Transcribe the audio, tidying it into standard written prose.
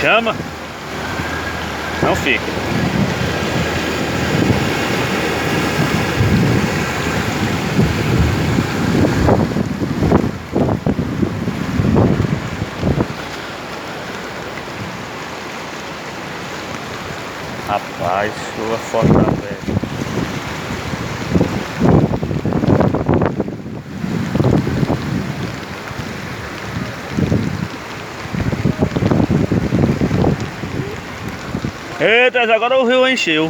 Chama? Não fica. Rapaz, chuva forte da velha. Eita, agora o rio encheu.